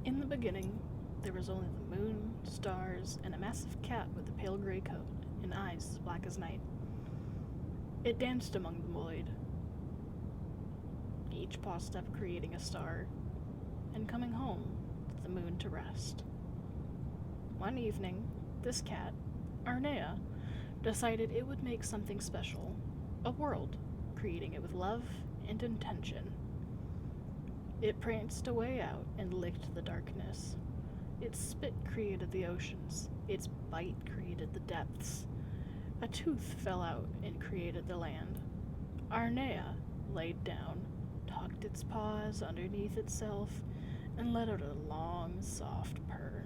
In the beginning, there was only the moon, stars, and a massive cat with a pale gray coat and eyes as black as night. It danced among the void, each paw step creating a star, and coming home to the moon to rest. One evening, this cat, Arnea, decided it would make something special, a world, creating it with love and intention. It pranced away out and licked the darkness. Its spit created the oceans. Its bite created the depths. A tooth fell out and created the land. Arnea laid down, tucked its paws underneath itself, and let out a long, soft purr.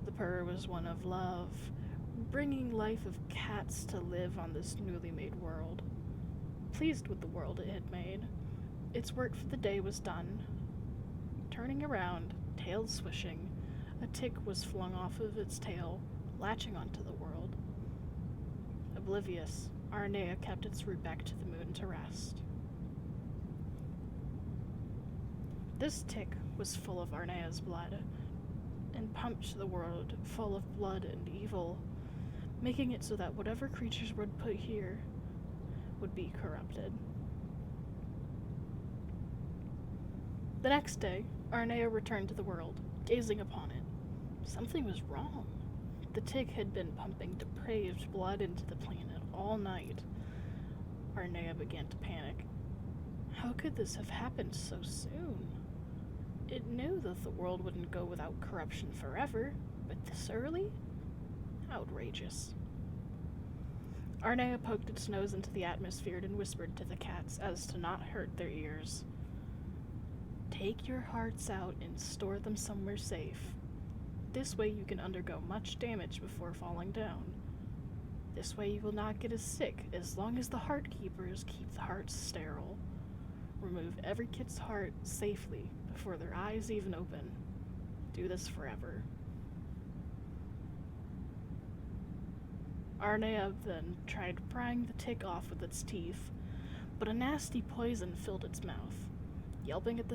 The purr was one of love, bringing life of cats to live on this newly made world. Pleased with the world it had made, its work for the day was done. Turning around, tail swishing, a tick was flung off of its tail, latching onto the world. Oblivious, Arnea kept its route back to the moon to rest. This tick was full of Arnea's blood, and pumped the world full of blood and evil, making it so that whatever creatures would put here would be corrupted. The next day, Arnea returned to the world, gazing upon it. Something was wrong. The tick had been pumping depraved blood into the planet all night. Arnea began to panic. How could this have happened so soon? It knew that the world wouldn't go without corruption forever, but this early? Outrageous. Arnea poked its nose into the atmosphere and whispered to the cats as to not hurt their ears. Take your hearts out and store them somewhere safe. This way you can undergo much damage before falling down. This way you will not get as sick as long as the heart keepers keep the hearts sterile. Remove every kit's heart safely before their eyes even open. Do this forever. Arnea then tried prying the tick off with its teeth, but a nasty poison filled its mouth. Yelping at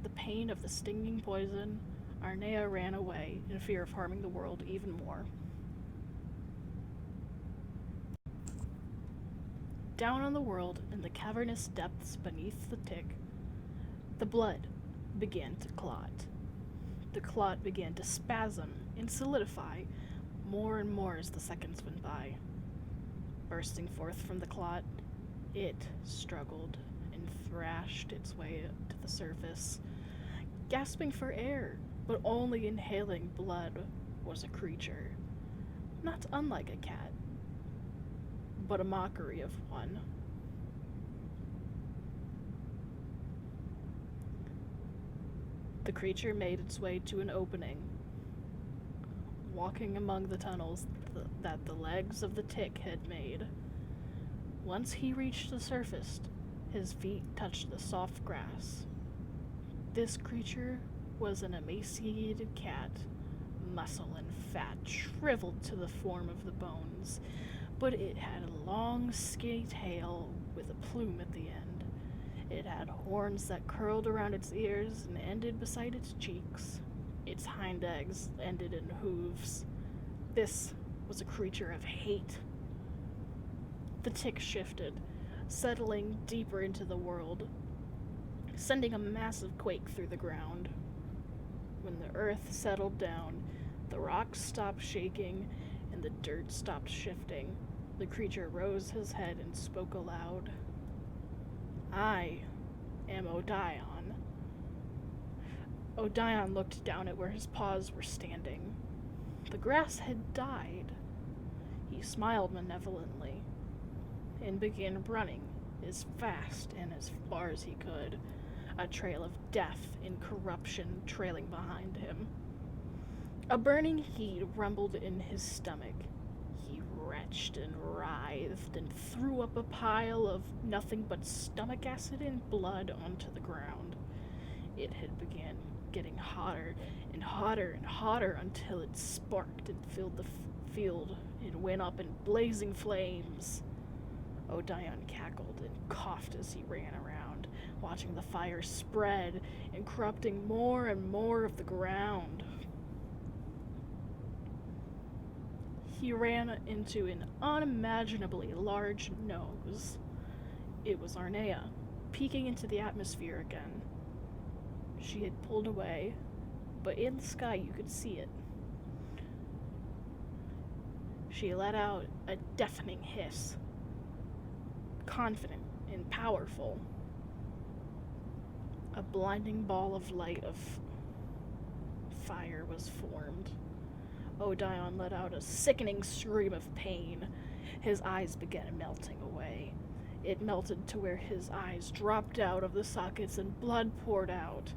the pain of the stinging poison, Arnea ran away in fear of harming the world even more. Down on the world, in the cavernous depths beneath the tick, the blood began to clot. The clot began to spasm and solidify more and more as the seconds went by. Bursting forth from the clot, it struggled and thrashed its way to the surface, gasping for air, but only inhaling blood was a creature, not unlike a cat, but a mockery of one. The creature made its way to an opening, walking among the tunnels that the legs of the tick had made. Once he reached the surface, his feet touched the soft grass. This creature was an emaciated cat, muscle and fat shriveled to the form of the bones, but it had a long, skinny tail with a plume at the end. It had horns that curled around its ears and ended beside its cheeks. Its hind legs ended in hooves. This was a creature of hate. The tick shifted, settling deeper into the world, sending a massive quake through the ground. When the earth settled down, the rocks stopped shaking and the dirt stopped shifting. The creature rose his head and spoke aloud. I am Odion. Odion looked down at where his paws were standing. The grass had died. He smiled malevolently and began running as fast and as far as he could, a trail of death and corruption trailing behind him. A burning heat rumbled in his stomach. He retched and writhed and threw up a pile of nothing but stomach acid and blood onto the ground. It had begun getting hotter and hotter and hotter until it sparked and filled the field and went up in blazing flames. Odion cackled and coughed as he ran around, watching the fire spread and corrupting more and more of the ground. He ran into an unimaginably large nose. It was Arnea, peeking into the atmosphere again. She had pulled away, but in the sky you could see it. She let out a deafening hiss, confident and powerful. A blinding ball of light of fire was formed. Odion let out a sickening scream of pain. His eyes began melting away. It melted to where his eyes dropped out of the sockets and blood poured out.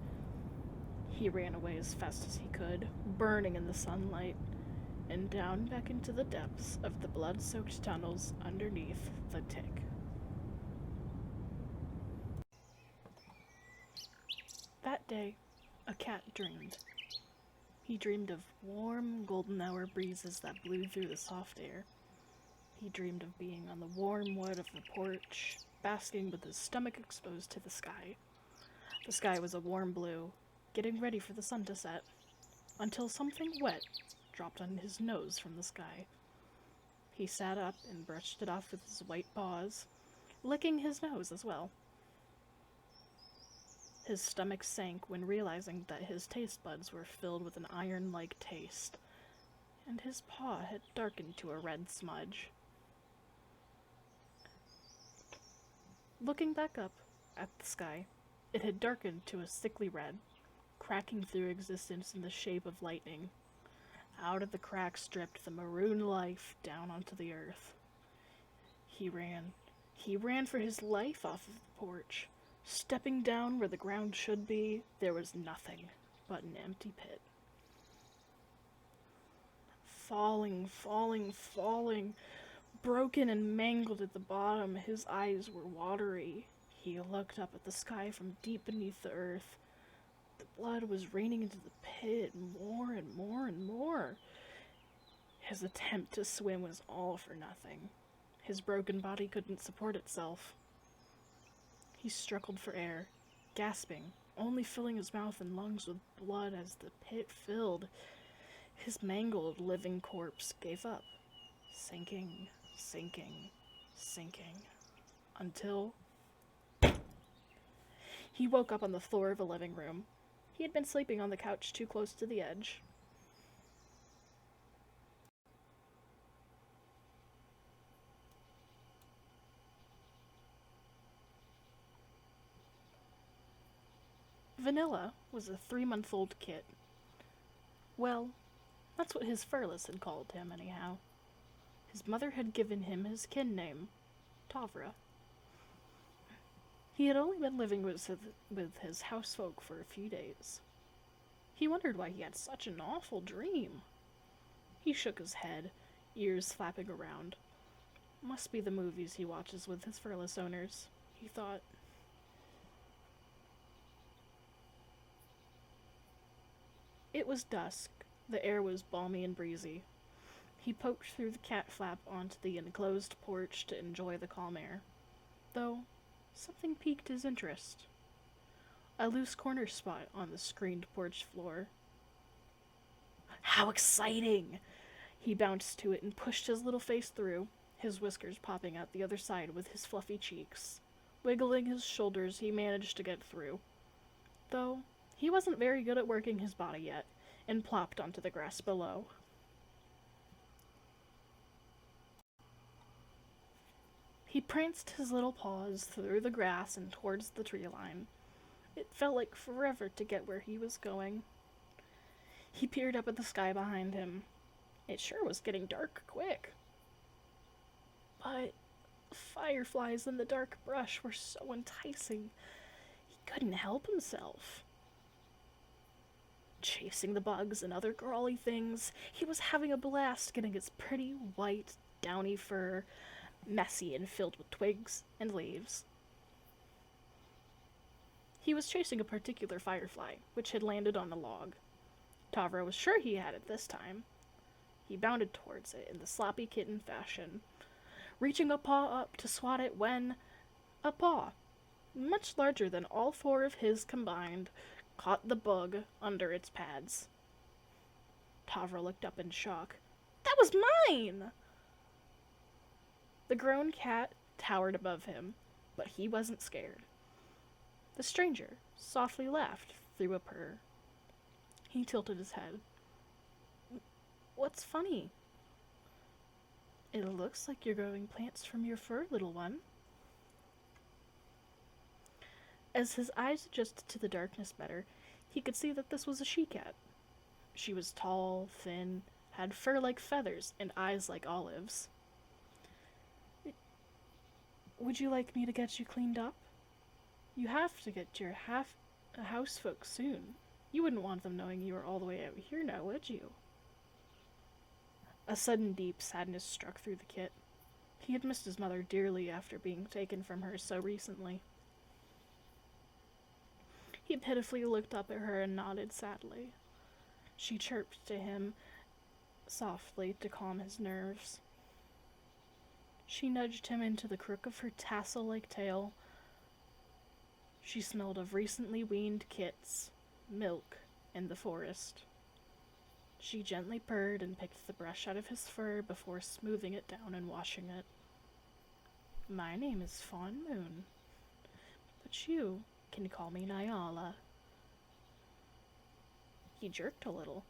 He ran away as fast as he could, burning in the sunlight, and down back into the depths of the blood-soaked tunnels underneath the tick. That day, a cat dreamed. He dreamed of warm, golden hour breezes that blew through the soft air. He dreamed of being on the warm wood of the porch, basking with his stomach exposed to the sky. The sky was a warm blue, getting ready for the sun to set, until something wet dropped on his nose from the sky. He sat up and brushed it off with his white paws, licking his nose as well. His stomach sank when realizing that his taste buds were filled with an iron-like taste, and his paw had darkened to a red smudge. Looking back up at the sky, it had darkened to a sickly red, cracking through existence in the shape of lightning. Out of the cracks dripped the maroon life down onto the earth. He ran. He ran for his life off of the porch. Stepping down where the ground should be, there was nothing but an empty pit. Falling, falling, falling, broken and mangled at the bottom, his eyes were watery. He looked up at the sky from deep beneath the earth. The blood was raining into the pit more and more and more. His attempt to swim was all for nothing. His broken body couldn't support itself. He struggled for air, gasping, only filling his mouth and lungs with blood as the pit filled. His mangled, living corpse gave up, sinking, sinking, sinking, until he woke up on the floor of a living room. He had been sleeping on the couch too close to the edge. Vanilla was a 3-month-old kid. Well, that's what his furless had called him, anyhow. His mother had given him his kin name, Tavra. He had only been living with his housefolk for a few days. He wondered why he had such an awful dream. He shook his head, ears flapping around. Must be the movies he watches with his furless owners, he thought. It was dusk. The air was balmy and breezy. He poked through the cat flap onto the enclosed porch to enjoy the calm air. Though, something piqued his interest. A loose corner spot on the screened porch floor. How exciting! He bounced to it and pushed his little face through, his whiskers popping out the other side with his fluffy cheeks. Wiggling his shoulders, he managed to get through. Though, he wasn't very good at working his body yet, and plopped onto the grass below. He pranced his little paws through the grass and towards the tree line. It felt like forever to get where he was going. He peered up at the sky behind him. It sure was getting dark quick. But fireflies in the dark brush were so enticing. He couldn't help himself. Chasing the bugs and other crawly things, he was having a blast getting his pretty white, downy fur messy and filled with twigs and leaves. He was chasing a particular firefly, which had landed on a log. Tavra was sure he had it this time. He bounded towards it in the sloppy kitten fashion, reaching a paw up to swat it when a paw, much larger than all four of his combined, caught the bug under its pads. Tavra looked up in shock. That was mine! The grown cat towered above him, but he wasn't scared. The stranger softly laughed through a purr. He tilted his head. What's funny? It looks like you're growing plants from your fur, little one. As his eyes adjusted to the darkness better, he could see that this was a she-cat. She was tall, thin, had fur like feathers, and eyes like olives. Would you like me to get you cleaned up? You have to get your house folks soon. You wouldn't want them knowing you were all the way out here now, would you? A sudden deep sadness struck through the kit. He had missed his mother dearly after being taken from her so recently. He pitifully looked up at her and nodded sadly. She chirped to him softly to calm his nerves. She nudged him into the crook of her tassel-like tail. She smelled of recently weaned kits, milk, and the forest. She gently purred and picked the brush out of his fur before smoothing it down and washing it. My name is Fawn Moon, but you can call me Nyala. He jerked a little.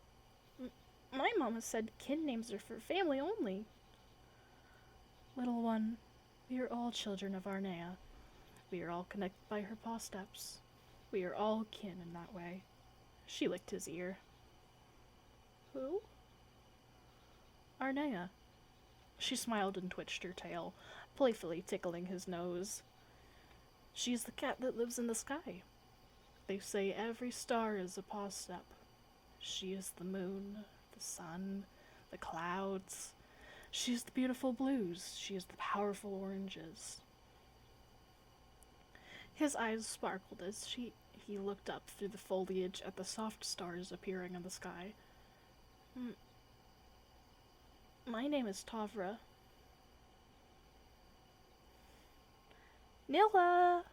My mama said kin names are for family only. Little one, we are all children of Arnea. We are all connected by her paw steps. We are all kin in that way. She licked his ear. Who? Arnea. She smiled and twitched her tail, playfully tickling his nose. She's the cat that lives in the sky. They say every star is a paw step. She is the moon, the sun, the clouds. She is the beautiful blues. She is the powerful oranges. His eyes sparkled as he looked up through the foliage at the soft stars appearing in the sky. My name is Tavra. Nilla!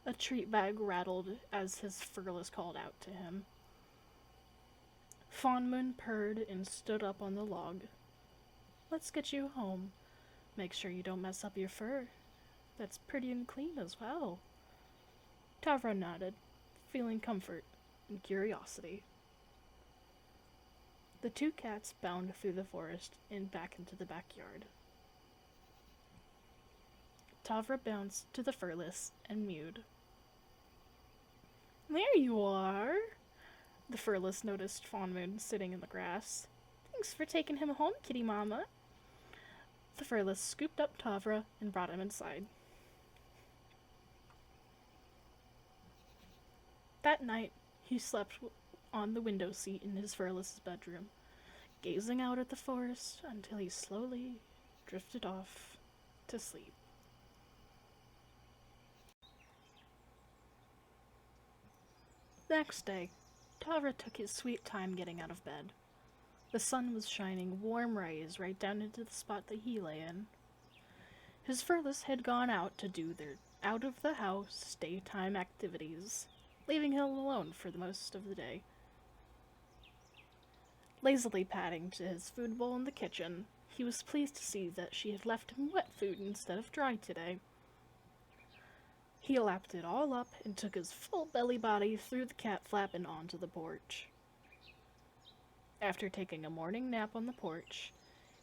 A treat bag rattled as his furless called out to him. Fawn Moon purred and stood up on the log. Let's get you home. Make sure you don't mess up your fur. That's pretty and clean as well. Tavra nodded, feeling comfort and curiosity. The two cats bounded through the forest and back into the backyard. Tavra bounced to the furless and mewed. There you are! The furless noticed Fawn Moon sitting in the grass. Thanks for taking him home, kitty mama. The furless scooped up Tavra and brought him inside. That night, he slept on the window seat in his furless's bedroom, gazing out at the forest until he slowly drifted off to sleep. The next day, Tavra took his sweet time getting out of bed. The sun was shining warm rays right down into the spot that he lay in. His furless had gone out to do their out-of-the-house daytime activities, leaving him alone for the most of the day. Lazily padding to his food bowl in the kitchen, he was pleased to see that she had left him wet food instead of dry today. He lapped it all up and took his full belly body through the cat flap and onto the porch. After taking a morning nap on the porch,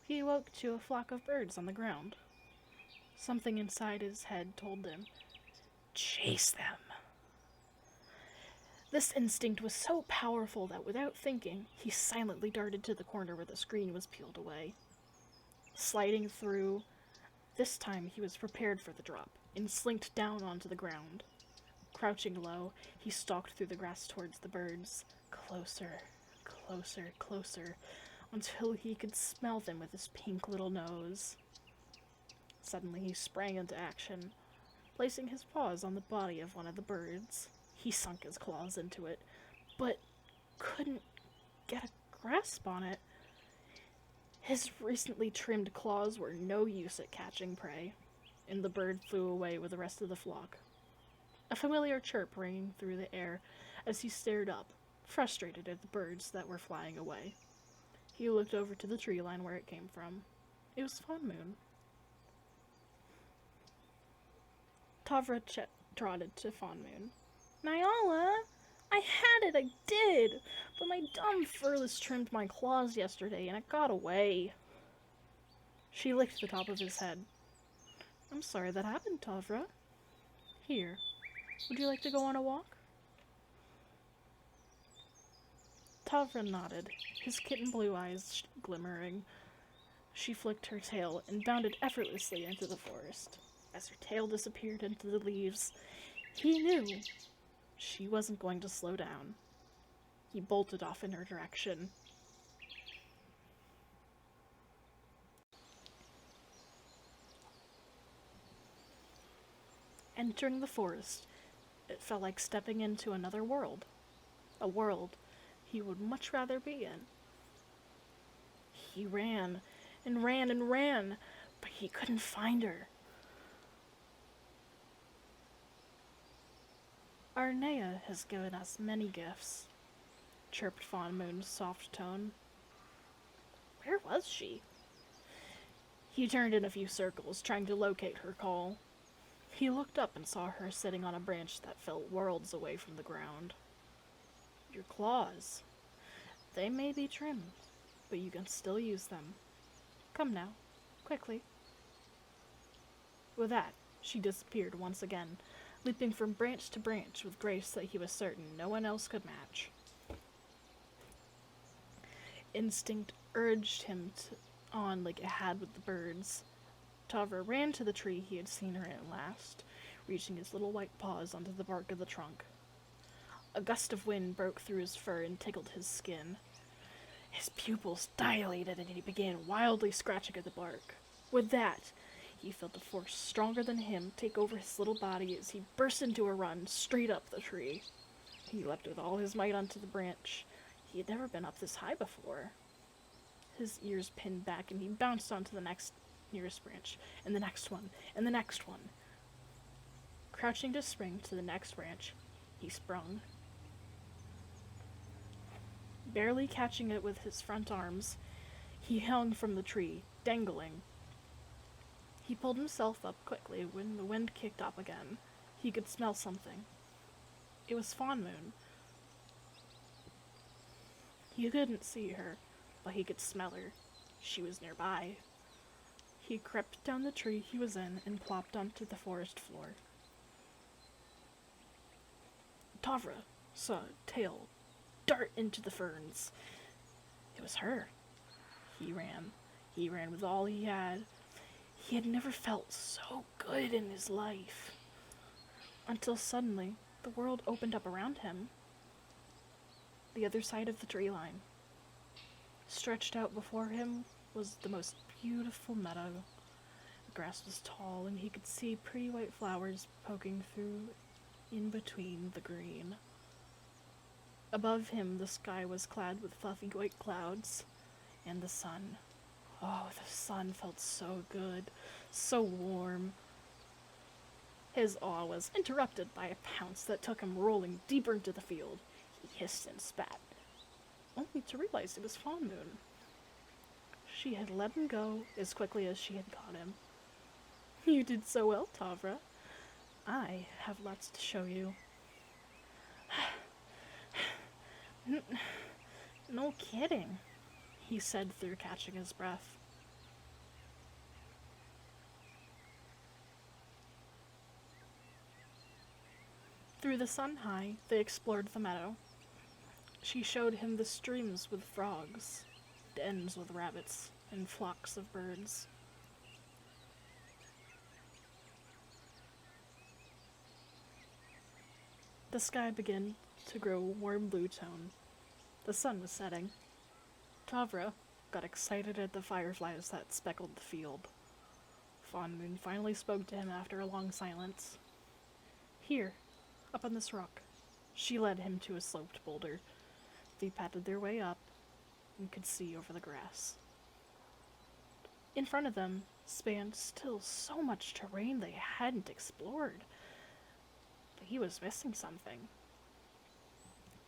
he awoke to a flock of birds on the ground. Something inside his head told him, "Chase them." This instinct was so powerful that without thinking, he silently darted to the corner where the screen was peeled away. Sliding through, this time he was prepared for the drop and slinked down onto the ground. Crouching low, he stalked through the grass towards the birds, closer, closer, closer, until he could smell them with his pink little nose. Suddenly he sprang into action, placing his paws on the body of one of the birds. He sunk his claws into it, but couldn't get a grasp on it. His recently trimmed claws were no use at catching prey, and the bird flew away with the rest of the flock. a familiar chirp ringing through the air as he stared up, frustrated at the birds that were flying away. He looked over to the tree line where it came from. It was Fawn Moon. Tavra trotted to Fawn Moon. Nyala! I had it, I did! But my dumb furless trimmed my claws yesterday and it got away. She licked the top of his head. I'm sorry that happened, Tavra. Here, would you like to go on a walk? Tavra nodded, his kitten blue eyes glimmering. She flicked her tail and bounded effortlessly into the forest. As her tail disappeared into the leaves, he knew she wasn't going to slow down. He bolted off in her direction. Entering the forest, it felt like stepping into another world. A world he would much rather be in. He ran and ran and ran, but he couldn't find her. Arnea has given us many gifts, chirped Fawn Moon's soft tone. Where was she? He turned in a few circles, trying to locate her call. He looked up and saw her sitting on a branch that fell worlds away from the ground. Your claws. They may be trimmed, but you can still use them. Come now, quickly. With that, she disappeared once again, leaping from branch to branch with grace that he was certain no one else could match. Instinct urged him on like it had with the birds. Tavra ran to the tree he had seen her in last, reaching his little white paws onto the bark of the trunk. A gust of wind broke through his fur and tickled his skin. His pupils dilated and he began wildly scratching at the bark. With that, he felt a force stronger than him take over his little body as he burst into a run straight up the tree. He leapt with all his might onto the branch. He had never been up this high before. His ears pinned back and he bounced onto the nearest branch, and the next one, and the next one. Crouching to spring to the next branch, he sprung. Barely catching it with his front arms, he hung from the tree, dangling. He pulled himself up quickly when the wind kicked up again. He could smell something. It was Fawn Moon. He couldn't see her, but he could smell her. She was nearby. He crept down the tree he was in and plopped onto the forest floor. Tavra saw a tail dart into the ferns. It was her. He ran. He ran with all he had. He had never felt so good in his life. Until suddenly, the world opened up around him. The other side of the tree line. Stretched out before him was the most beautiful meadow. The grass was tall and he could see pretty white flowers poking through in between the green. Above him, the sky was clad with fluffy white clouds, and the sun. Oh, the sun felt so good, so warm. His awe was interrupted by a pounce that took him rolling deeper into the field. He hissed and spat, only to realize it was Fawn Moon. She had let him go as quickly as she had caught him. You did so well, Tavra. I have lots to show you. No kidding, he said through catching his breath. Through the sun high, they explored the meadow. She showed him the streams with frogs, dens with rabbits, and flocks of birds. The sky began to grow warm blue tone. The sun was setting. Tavra got excited at the fireflies that speckled the field. Fawn Moon finally spoke to him after a long silence. Here, up on this rock. She led him to a sloped boulder. They patted their way up and could see over the grass. In front of them spanned still so much terrain they hadn't explored. he was missing something.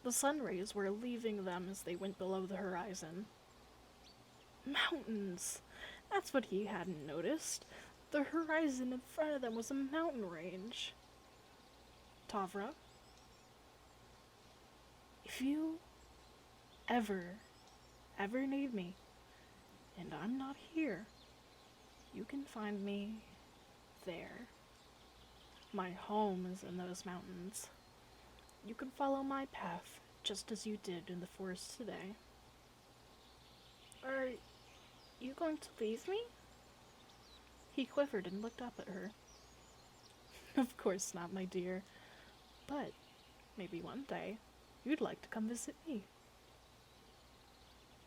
The sun rays were leaving them as they went below the horizon. Mountains! That's what he hadn't noticed. The horizon in front of them was a mountain range. Tavra, if you ever need me, and I'm not here, you can find me there. My home is in those mountains. You can follow my path, just as you did in the forest today. Are you going to leave me? He quivered and looked up at her. Of course not, my dear. But maybe one day you'd like to come visit me.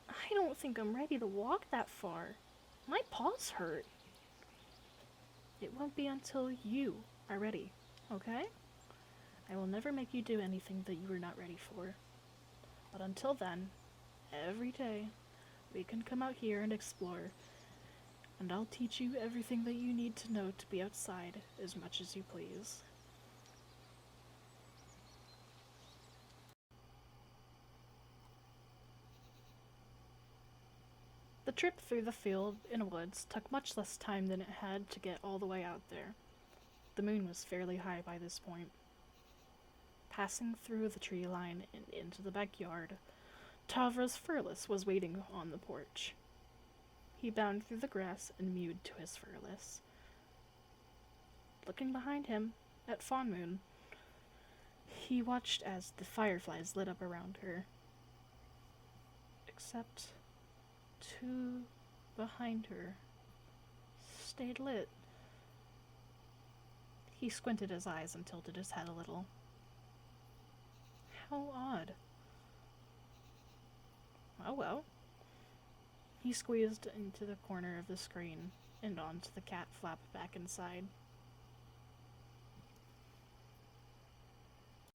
I don't think I'm ready to walk that far. My paws hurt. It won't be until you are ready, okay? I will never make you do anything that you are not ready for. But until then, every day, we can come out here and explore, and I'll teach you everything that you need to know to be outside as much as you please. The trip through the field and woods took much less time than it had to get all the way out there. The moon was fairly high by this point. Passing through the tree line and into the backyard, Tavra's Furless was waiting on the porch. He bounded through the grass and mewed to his Furless. Looking behind him, at Fawn Moon, he watched as the fireflies lit up around her. Except two behind her stayed lit. He squinted his eyes and tilted his head a little. How odd. Oh well. He squeezed into the corner of the screen and onto the cat flap back inside.